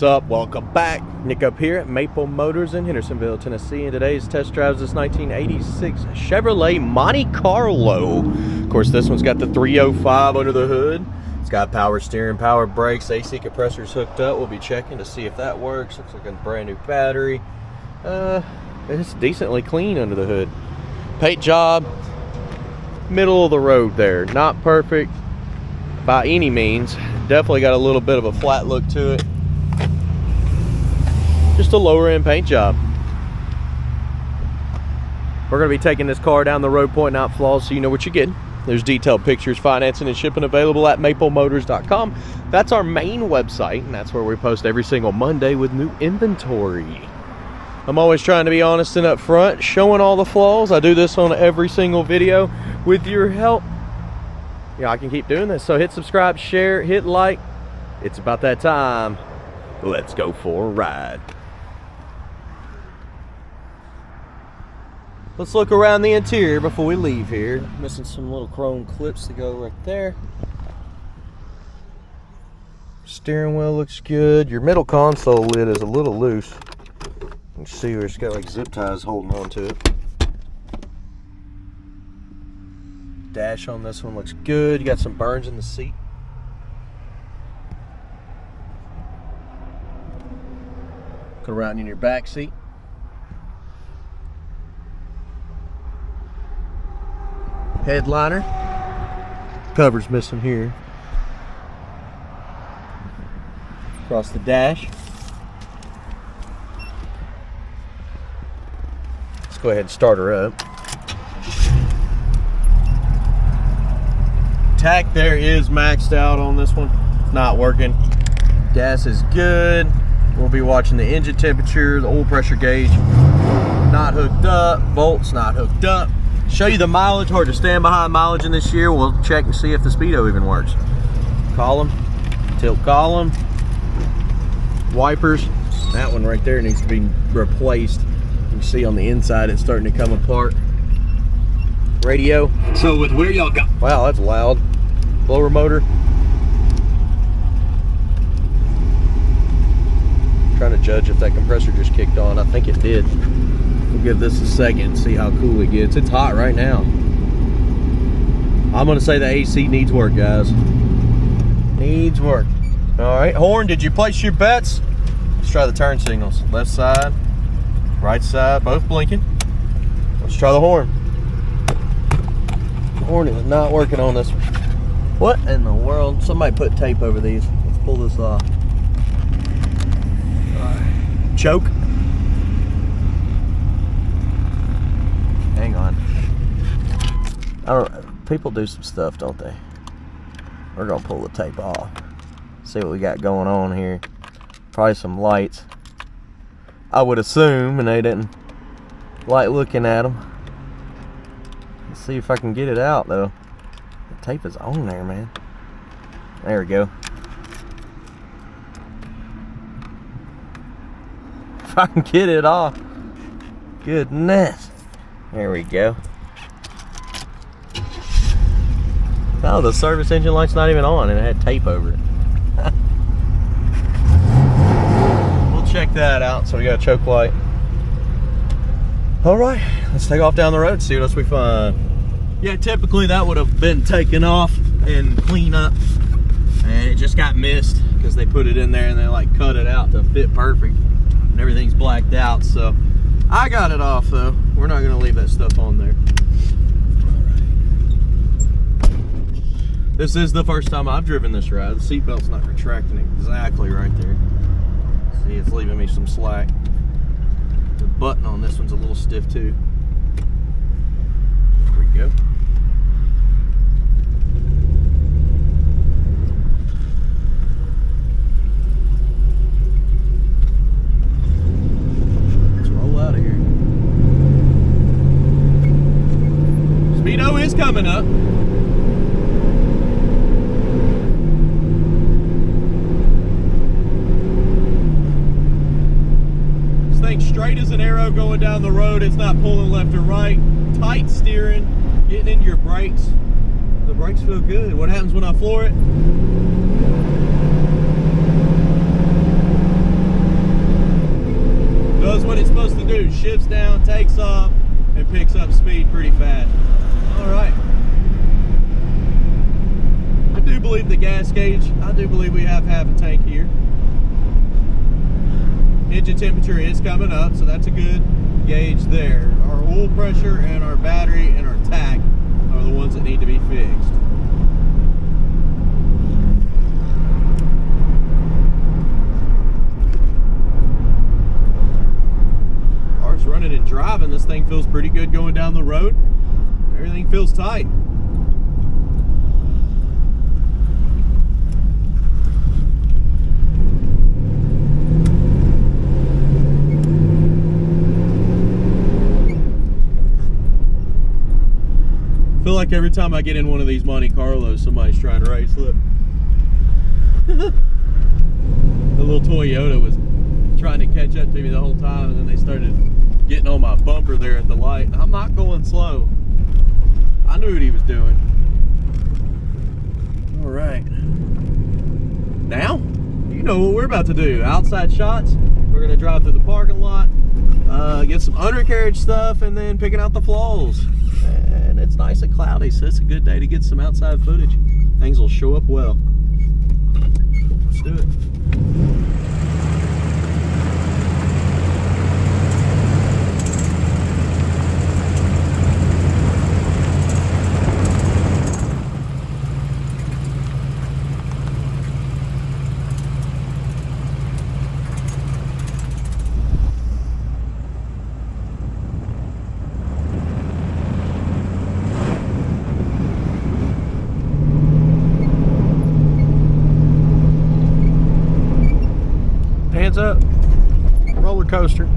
What's up? Welcome back. Nick up here at Maple Motors in Hendersonville, Tennessee, and today's test drive is this 1986 Chevrolet Monte Carlo. Of course, this one's got the 305 under the hood. It's got power steering, power brakes, AC compressors hooked up. We'll be checking to see if that works. Looks like a brand new battery. It's decently clean under the hood. Paint job, middle of the road there. Not perfect by any means. Definitely got a little bit of a flat look to it. Just a lower end paint job. We're going to be taking this car down the road, pointing out flaws so you know what you're getting. There's detailed pictures, financing, and shipping available at maplemotors.com. That's our main website, and that's where we post every single Monday with new inventory. I'm always trying to be honest and upfront, showing all the flaws. I do this on every single video. With your help, I can keep doing this. So hit subscribe, share, hit like. It's about that time. Let's go for a ride. Let's look around the interior before we leave here. Missing some little chrome clips to go right there. Steering wheel looks good. Your middle console lid is a little loose. You can see where it's got like zip ties holding on to it. Dash on this one looks good. You got some burns in the seat. Go around in your back seat. Headliner. Cover's missing here. Across the dash. Let's go ahead and start her up. Tach there is maxed out on this one. It's not working. Gas is good. We'll be watching the engine temperature, the oil pressure gauge. Not hooked up. Volts not hooked up. Show you the mileage. Hard to stand behind mileage in this year. We'll check and see if the speedo even works. Column, tilt column, wipers. That one right there needs to be replaced. You can see on the inside it's starting to come apart. Radio. So with where y'all got, wow, that's loud. Blower motor. Trying to judge if that compressor just kicked on. I think it did. We'll give this a second and see how cool it gets. It's hot right now. I'm gonna say the AC needs work, guys. Needs work. All right, horn, did you place your bets? Let's try the turn signals. Left side, right side, both blinking. Let's try the horn. The horn is not working on this one. What in the world? Somebody put tape over these. Let's pull this off. Choke. Hang on. People do some stuff, don't they? We're gonna pull the tape off. See what we got going on here. Probably some lights, I would assume, and they didn't like looking at them. Let's see if I can get it out though. The tape is on there, man. There we go. If I can get it off. Goodness. There we go. Oh, the service engine light's not even on and it had tape over it. We'll check that out. So we got a choke light. All right, let's take off down the road and see what else we find. Yeah, typically that would have been taken off and clean up, and it just got missed because they put it in there and they like cut it out to fit perfect. And everything's blacked out, so I got it off though. We're not gonna leave that stuff on there. Alright. This is the first time I've driven this ride. The seatbelt's not retracting exactly right there. See, it's leaving me some slack. The button on this one's a little stiff too. There we go. Out of here. Speedo is coming up. This thing's straight as an arrow going down the road. It's not pulling left or right. Tight steering, getting into your brakes. The brakes feel good. What happens when I floor it? shifts down, takes off, and picks up speed pretty fast. All right. I do believe the gas gauge, I do believe we have half a tank here. Engine temperature is coming up, so that's a good gauge there. Our oil pressure and our battery and our tach are the ones that need to be fixed. Ours running and driving, this thing feels pretty good going down the road. Everything feels tight. I feel like every time I get in one of these Monte Carlos, somebody's trying to race. Look. The little Toyota was trying to catch up to me the whole time, and then they started getting on my bumper there at the light. I'm not going slow. I knew what he was doing. All right. Now, you know what we're about to do. Outside shots. We're going to drive through the parking lot, get some undercarriage stuff, and then picking out the flaws. And it's nice and cloudy, so it's a good day to get some outside footage. Things will show up well. Let's do it. Hands up, roller coaster.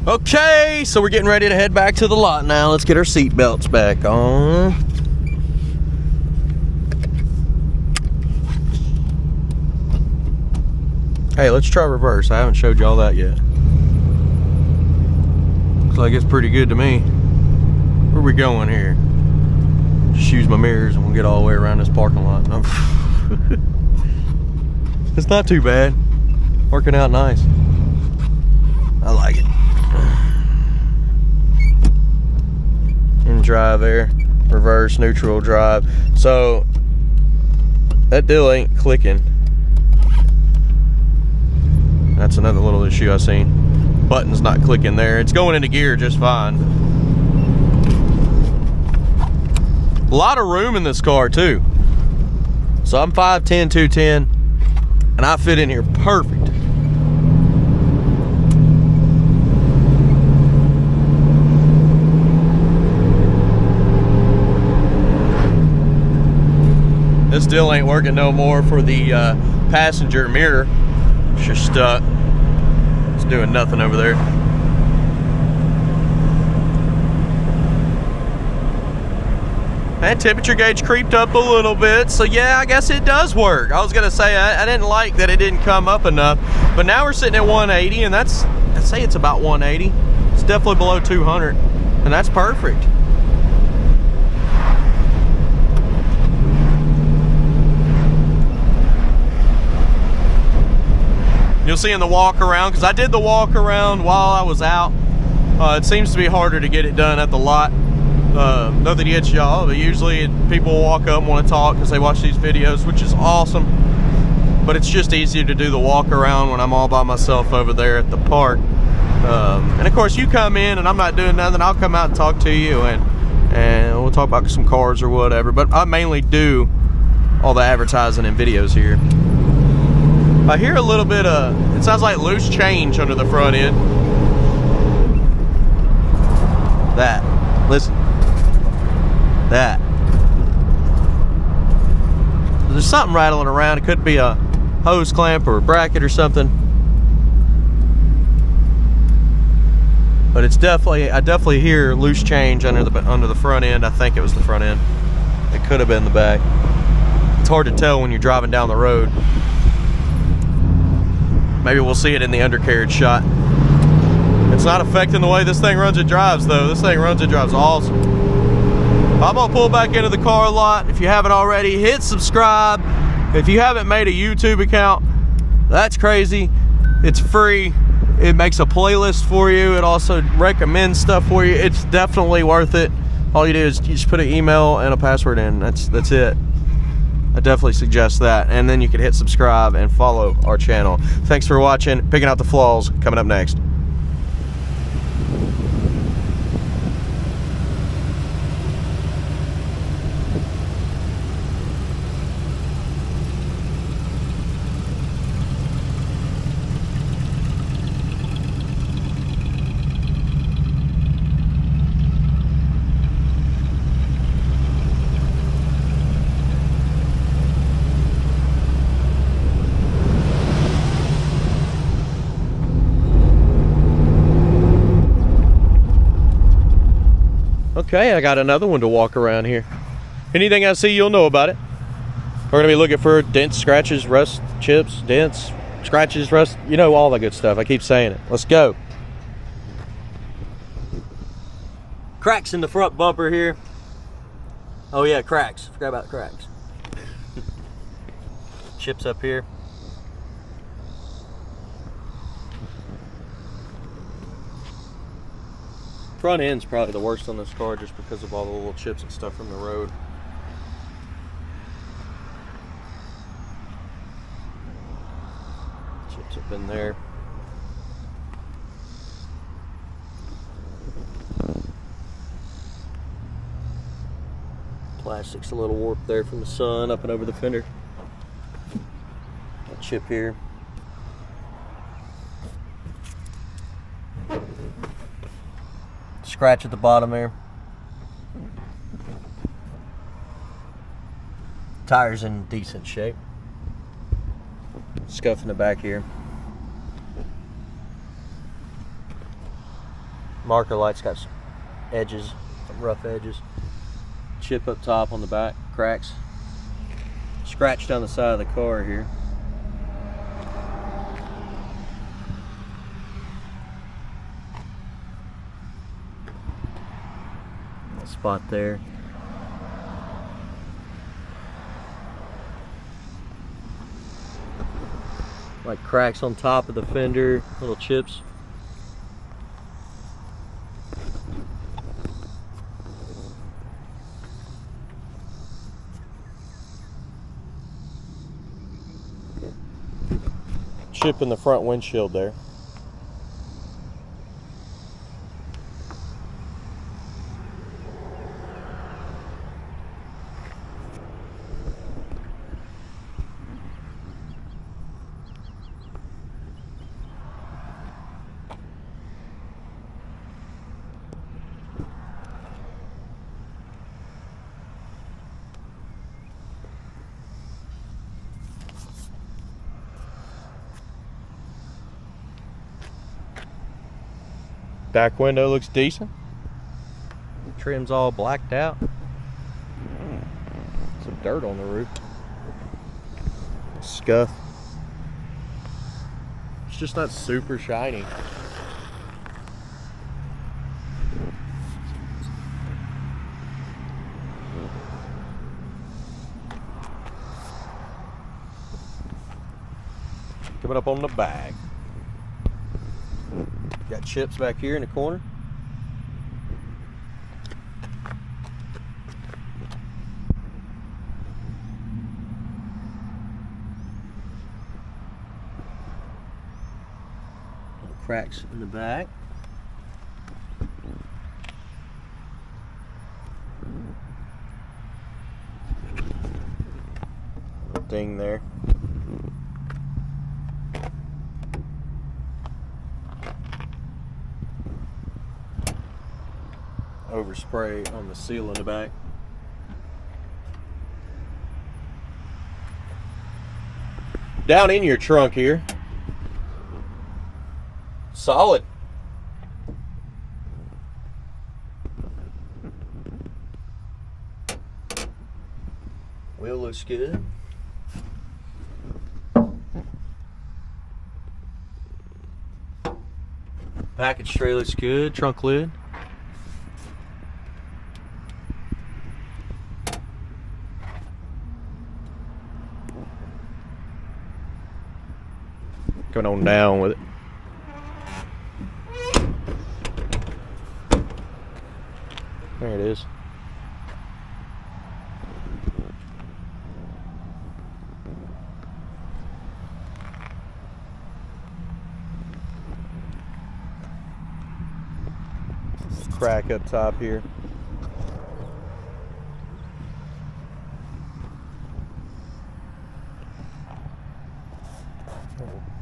Okay, so we're getting ready to head back to the lot now. Let's get our seat belts back on. Hey, let's try reverse. I haven't showed y'all that yet. Looks like it's pretty good to me. Where are we going here? Just use my mirrors and we'll get all the way around this parking lot. It's not too bad. Working out nice. I like it. And drive there. Reverse, neutral, drive. So that deal ain't clicking. That's another little issue I seen. Button's not clicking there. It's going into gear just fine. A lot of room in this car too. So I'm 5'10", 210, and I fit in here perfect. This still ain't working no more for the passenger mirror. It's just stuck. It's doing nothing over there. And temperature gauge creeped up a little bit, so yeah, I guess it does work. I was gonna say I didn't like that it didn't come up enough, but now we're sitting at 180, and I'd say it's about 180. It's definitely below 200, and that's perfect. You'll see in the walk around, because I did the walk around while I was out. It seems to be harder to get it done at the lot. Nothing against y'all, but usually people walk up and want to talk because they watch these videos, which is awesome. But it's just easier to do the walk around when I'm all by myself over there at the park. And of course, you come in and I'm not doing nothing, I'll come out and talk to you, and we'll talk about some cars or whatever. But I mainly do all the advertising and videos here. I hear a little bit of, it sounds like loose change under the front end. That, listen. That. There's something rattling around. It could be a hose clamp or a bracket or something. But it's definitely, I definitely hear loose change under the front end. I think it was the front end. It could have been the back. It's hard to tell when you're driving down the road. Maybe we'll see it in the undercarriage shot. It's not affecting the way this thing runs and drives though. This thing runs and drives awesome. I'm gonna pull back into the car lot. If you haven't already, hit subscribe. If you haven't made a YouTube account, that's crazy. It's free. It makes a playlist for you. It also recommends stuff for you. It's definitely worth it. All you do is you just put an email and a password in. That's it. I definitely suggest that. And then you can hit subscribe and follow our channel. Thanks for watching. Picking out the flaws coming up next. Okay, I got another one to walk around here. Anything I see, you'll know about it. We're gonna be looking for dents, scratches, rust, chips, dents, scratches, rust, you know, all that good stuff. I keep saying it. Let's go. Cracks in the front bumper here. Oh yeah, cracks. Forgot about cracks. Chips up here. Front end's probably the worst on this car just because of all the little chips and stuff from the road. Chips up in there. Plastic's a little warped there from the sun up and over the fender. A chip here. Scratch at the bottom there. Tires in decent shape. Scuff in the back here. Marker light's got some edges, some rough edges. Chip up top on the back, cracks. Scratch down the side of the car here. Spot there. Like cracks on top of the fender, little chips. chip in the front windshield there. Back window looks decent. Trim's all blacked out. Some dirt on the roof. Scuff. It's just not super shiny. Coming up on the back. Got chips back here in the corner. Little cracks in the back. Little ding there. Overspray on the seal in the back. Down in your trunk here. Solid. Wheel looks good. Package tray looks good. Trunk lid. Coming on down with it. There it is. Crack up top here.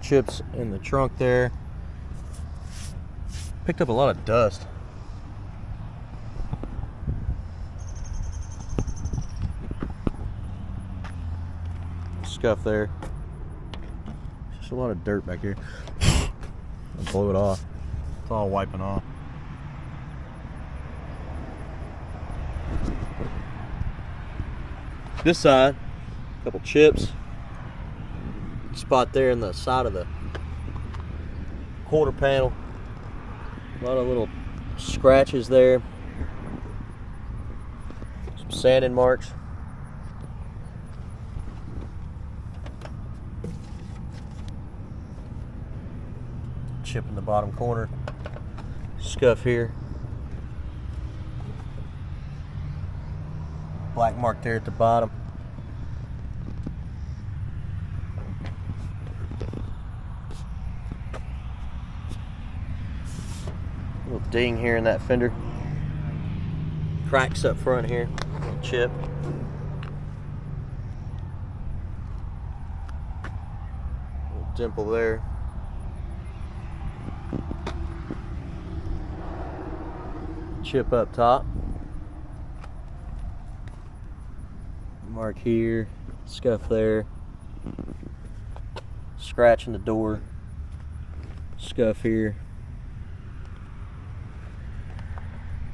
Chips in the trunk there. Picked up a lot of dust. Scuff there. Just a lot of dirt back here. I'll blow it off. It's all wiping off. This side, a couple chips. Spot there in the side of the quarter panel. A lot of little scratches there. Some sanding marks. Chip in the bottom corner. Scuff here. Black mark there at the bottom. Little ding here in that fender. Cracks up front here. Chip. Little dimple there. Chip up top. Mark here. Scuff there. Scratch in the door. Scuff here.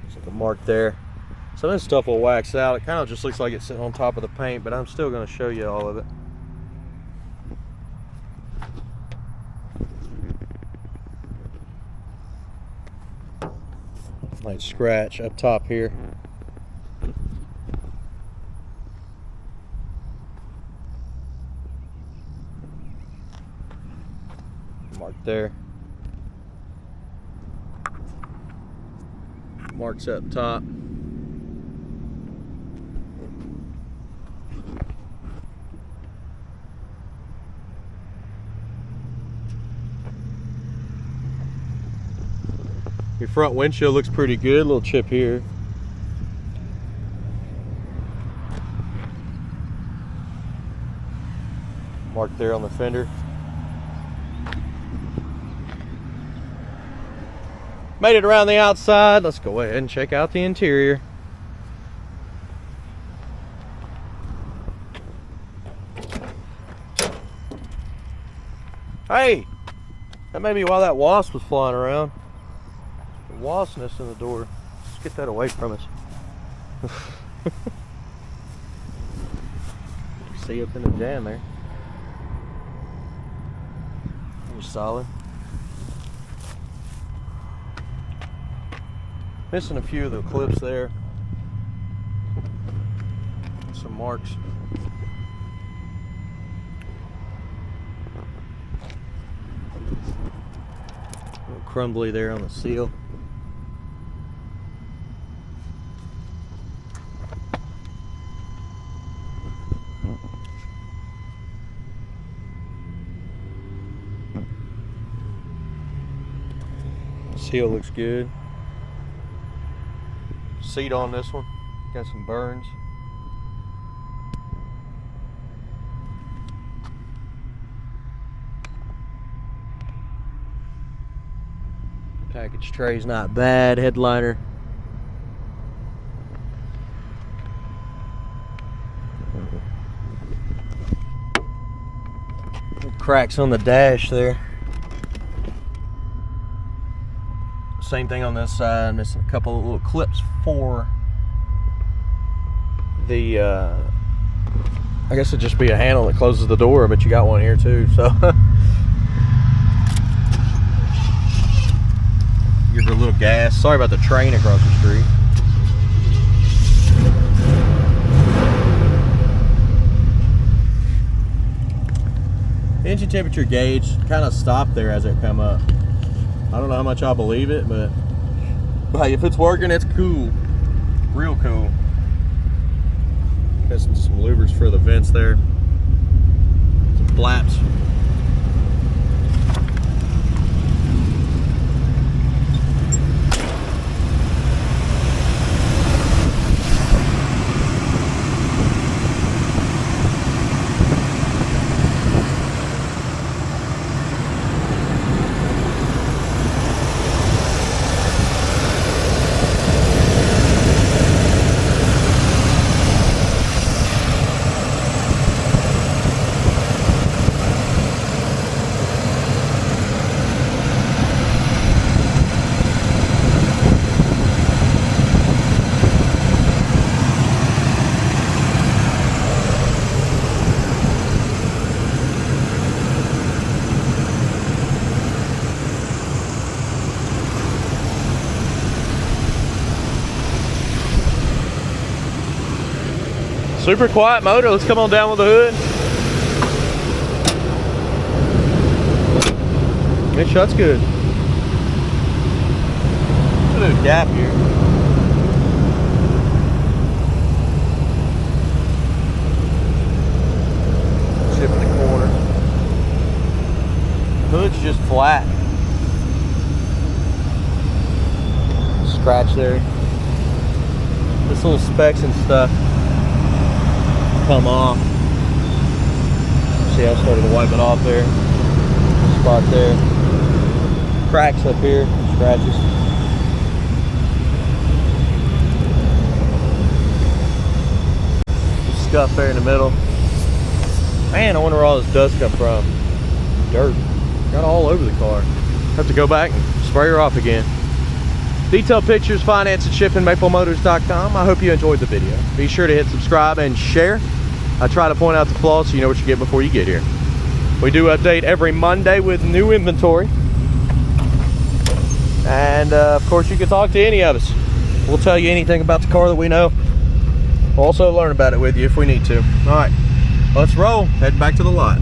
There's like a mark there. Some of this stuff will wax out. It kind of just looks like it's sitting on top of the paint, but I'm still going to show you all of it. Light scratch up top here. Mark there. Marks up top. Your front windshield looks pretty good. Little chip here. Marked there on the fender. Made it around the outside. Let's go ahead and check out the interior. Hey, that may be why that wasp was flying around. The wasp nest in the door. Let's get that away from us. See up in the jam there. You're solid. Missing a few of the clips there. Some marks. A little crumbly there on the seal. Seal looks good. Seat on this one, got some burns. Package tray's not bad. Headliner. Cracks on the dash there. Same thing on this side. Missing a couple of little clips for the I guess it'd just be a handle that closes the door, but you got one here too, so give her a little gas. Sorry about the train across the street. Engine temperature gauge kind of stopped there as it come up. I don't know how much I believe it, but hey, if it's working, it's cool. Real cool. Got some louvers for the vents there. Some flaps. Super quiet motor. Let's come on down with the hood. It shuts good. A little gap here. Chip in the corner. Hood's just flat. Scratch there. This little specks and stuff come off. See, I started to wipe it off there. Spot there. Cracks up here, scratches. Scuff there in the middle. Man, I wonder where all this dust come from. Dirt. Got all over the car. Have to go back and spray her off again. Detailed pictures, finance and shipping, maplemotors.com. I hope you enjoyed the video. Be sure to hit subscribe and share. I try to point out the flaws so you know what you get before you get here. We do update every Monday with new inventory. And of course, you can talk to any of us. We'll tell you anything about the car that we know. We'll also learn about it with you if we need to. All right, let's roll. Head back to the lot.